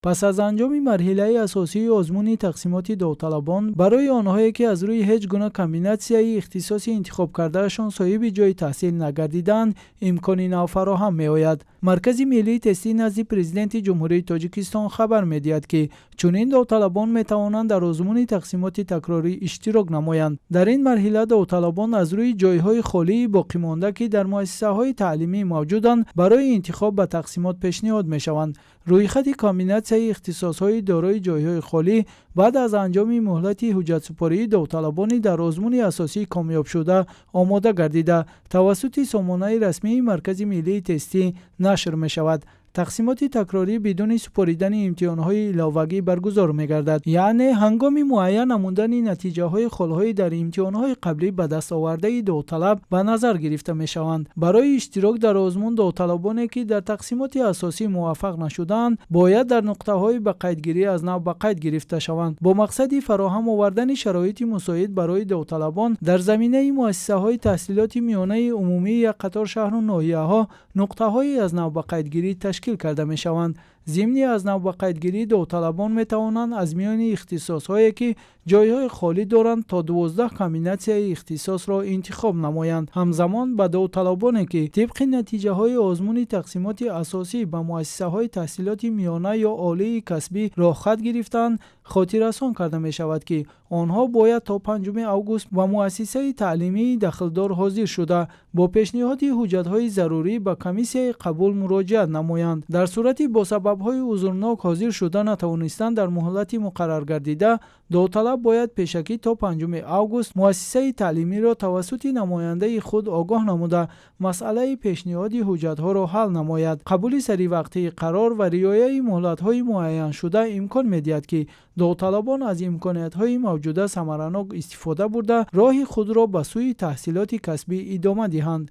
پس از انجام مرحله اساسی آزمون تقسیمات داوطلبان برای آنهایی که از روی هیچ گونه کامبیناسیون اختصاصی انتخاب کردهشان صاحب جای تحصیل نگردیدند، امکانی نو فراهم می‌آید. مرکز ملی تستی نزد پرزیدنت جمهوری تاجیکستان خبر می‌دهد که چنین داوطلبان می‌توانند در آزمون تقسیمات تکراری اشتراک نمایند. در این مرحله داوطلبان از روی جای‌های خالی باقی مانده که در مؤسسه‌های تعلیمی موجودند برای انتخاب به تقسیمات پیشنهاد می‌شوند. رویخط کامبیناسیون اختصاص‌های دارای جای‌های خالی بعد از انجام مهلت حجت سپاری داوطلبان در آزمون اساسی کامیاب شده آماده گردیده توسط سامانه رسمی مرکز ملی تستی نشر می‌شود. تقسیمات تکراری بدون سپاریدن امتحان‌های علاوه‌ای برگزار می‌گردد، یعنی هنگام معین نمودن نتیجه‌های خال‌های در امتحان‌های قبلی به دست آورده داوطلب به نظر گرفته می‌شوند. برای اشتراک در آزمون داوطلبانی که در تقسیمات اساسی موفق نشدند باید در نقطه‌های به قیدگیری از نو به قید گرفته شوند. با مقصد فراهم آوردن شرایط مساعد برای داوطلبان در زمینه مؤسسه‌های تحصیلات میانه عمومی یک قطار شهر و ناحیه‌ها نقطه‌های از نو به قیدگیری تشکیل کرده می شوند. ضمن از نو به قیدگیری داوطلبان می توانند از میان اختصاص‌هایی که جای‌های خالی دارند تا 12 کامبیناسیون اختصاص را انتخاب نمایند. همزمان به داوطلبانی که طبق نتیجه‌های آزمون تقسیمات اساسی به مؤسسه‌های تحصیلات میانه یا عالی کسبی راه خط گرفتند خاطررسان کرده می شود که آنها باید تا 5 اوگوست به مؤسسه تعلیمی داخلدار حاضر شده با پیشنهاد حجت‌های ضروری به کمیسیون قبول مراجعه نمایند. در صورتی با سبب‌های عذرناک حاضر شده نتوانستند در مهلت مقرر گردیده، داوطلب باید پیشکی تا 5 اوگوست مؤسسه تعلیمی را توسط نماینده خود آگاه نموده مسئله پیشنهاد حجت‌ها را حل نماید. قبول سری وقتی قرار و رعایت مهلت‌های معین شده امکان می‌دهد که داوطلبان از امکانات‌های موجوده ثمرناک استفاده برده راه خود را به سوی تحصیلات کسبی ادامه دهند.